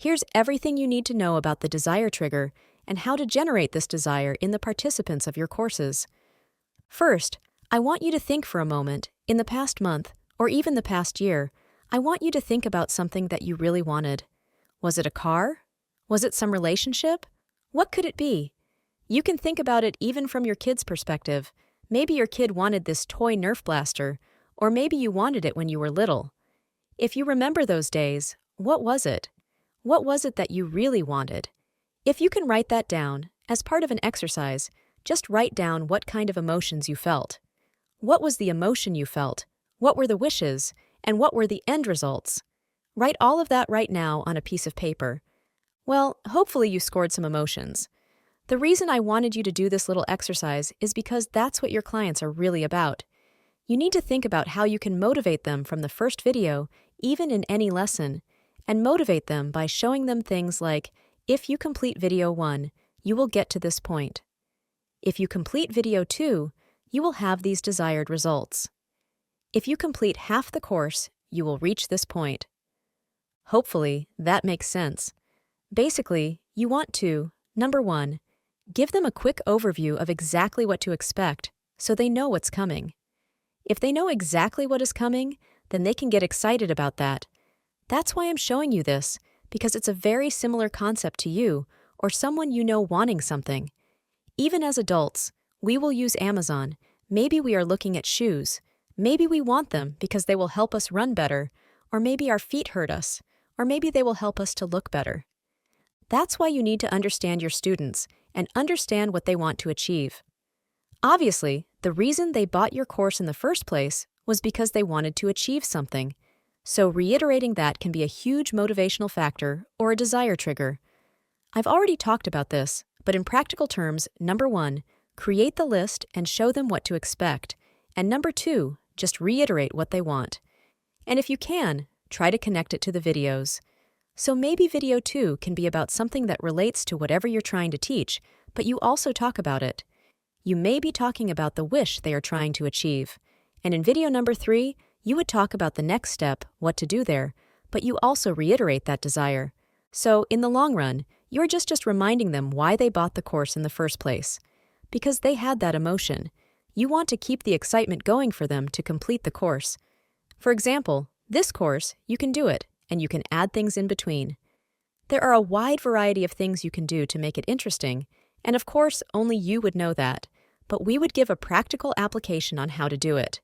Here's everything you need to know about the desire trigger and how to generate this desire in the participants of your courses. First, I want you to think for a moment, in the past month, or even the past year, I want you to think about something that you really wanted. Was it a car? Was it some relationship? What could it be? You can think about it even from your kid's perspective. Maybe your kid wanted this toy Nerf blaster, or maybe you wanted it when you were little. If you remember those days, what was it? What was it that you really wanted? If you can write that down, as part of an exercise, just write down what kind of emotions you felt. What was the emotion you felt? What were the wishes? And what were the end results? Write all of that right now on a piece of paper. Well, hopefully you scored some emotions. The reason I wanted you to do this little exercise is because that's what your clients are really about. You need to think about how you can motivate them from the first video, even in any lesson, and motivate them by showing them things like, if you complete video 1, you will get to this point. If you complete video 2, you will have these desired results. If you complete half the course, you will reach this point. Hopefully, that makes sense. Basically, you want to, number 1, give them a quick overview of exactly what to expect so they know what's coming. If they know exactly what is coming, then they can get excited about that. That's why I'm showing you this, because it's a very similar concept to you or someone you know wanting something. Even as adults, we will use Amazon. Maybe we are looking at shoes. Maybe we want them because they will help us run better, or maybe our feet hurt us, or maybe they will help us to look better. That's why you need to understand your students and understand what they want to achieve. Obviously, the reason they bought your course in the first place was because they wanted to achieve something. So reiterating that can be a huge motivational factor or a desire trigger. I've already talked about this, but in practical terms, number 1, create the list and show them what to expect, and number 2, just reiterate what they want. And if you can, try to connect it to the videos. So maybe video 2 can be about something that relates to whatever you're trying to teach, but you also talk about it. You may be talking about the wish they are trying to achieve. And in video number 3, you would talk about the next step, what to do there, but you also reiterate that desire. So in the long run, you're just reminding them why they bought the course in the first place. Because they had that emotion. You want to keep the excitement going for them to complete the course. For example, this course, you can do it, and you can add things in between. There are a wide variety of things you can do to make it interesting, and of course, only you would know that, but we would give a practical application on how to do it.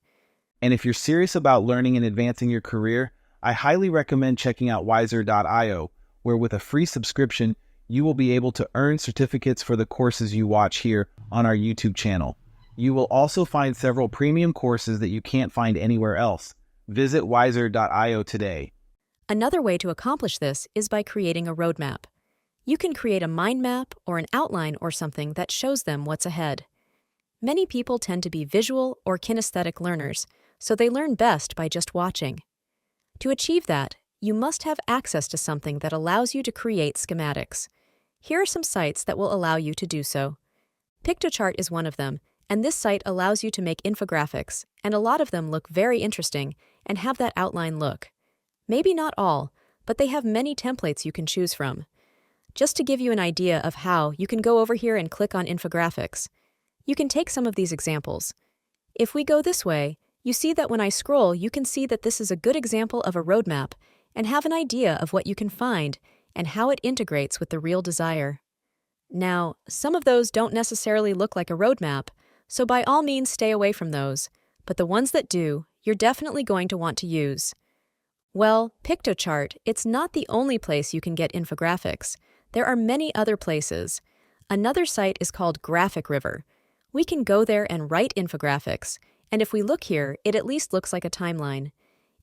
And if you're serious about learning and advancing your career, I highly recommend checking out wiserr.io, where with a free subscription, you will be able to earn certificates for the courses you watch here on our YouTube channel. You will also find several premium courses that you can't find anywhere else. Visit wiserr.io today. Another way to accomplish this is by creating a roadmap. You can create a mind map or an outline or something that shows them what's ahead. Many people tend to be visual or kinesthetic learners, so they learn best by just watching. To achieve that, you must have access to something that allows you to create schematics. Here are some sites that will allow you to do so. Piktochart is one of them, and this site allows you to make infographics, and a lot of them look very interesting and have that outline look. Maybe not all, but they have many templates you can choose from. Just to give you an idea of how, you can go over here and click on infographics. You can take some of these examples. If we go this way, you see that when I scroll, you can see that this is a good example of a roadmap and have an idea of what you can find and how it integrates with the real desire. Now, some of those don't necessarily look like a roadmap, so by all means stay away from those, but the ones that do, you're definitely going to want to use. Well, Piktochart, it's not the only place you can get infographics. There are many other places. Another site is called GraphicRiver. We can go there and write infographics, and if we look here, it at least looks like a timeline.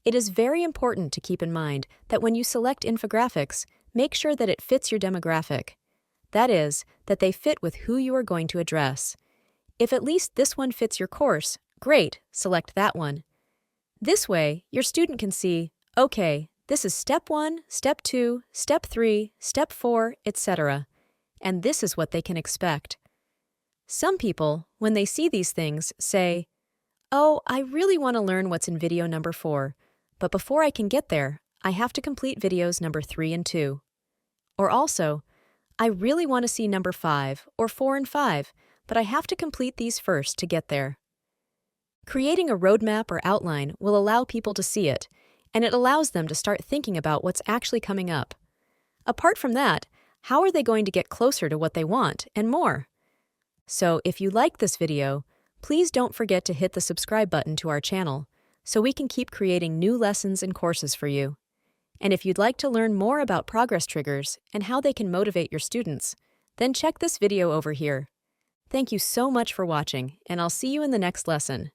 It is very important to keep in mind that when you select infographics, make sure that it fits your demographic. That is, that they fit with who you are going to address. If at least this one fits your course, great, select that one. This way, your student can see, okay, this is step 1, step 2, step 3, step 4, etc. And this is what they can expect. Some people, when they see these things, say, oh, I really want to learn what's in video number 4, but before I can get there, I have to complete videos number 3 and 2. Or also, I really want to see number 5 or 4 and 5, but I have to complete these first to get there. Creating a roadmap or outline will allow people to see it, and it allows them to start thinking about what's actually coming up. Apart from that, how are they going to get closer to what they want and more? So if you liked this video, please don't forget to hit the subscribe button to our channel so we can keep creating new lessons and courses for you. And if you'd like to learn more about progress triggers and how they can motivate your students, then check this video over here. Thank you so much for watching, and I'll see you in the next lesson.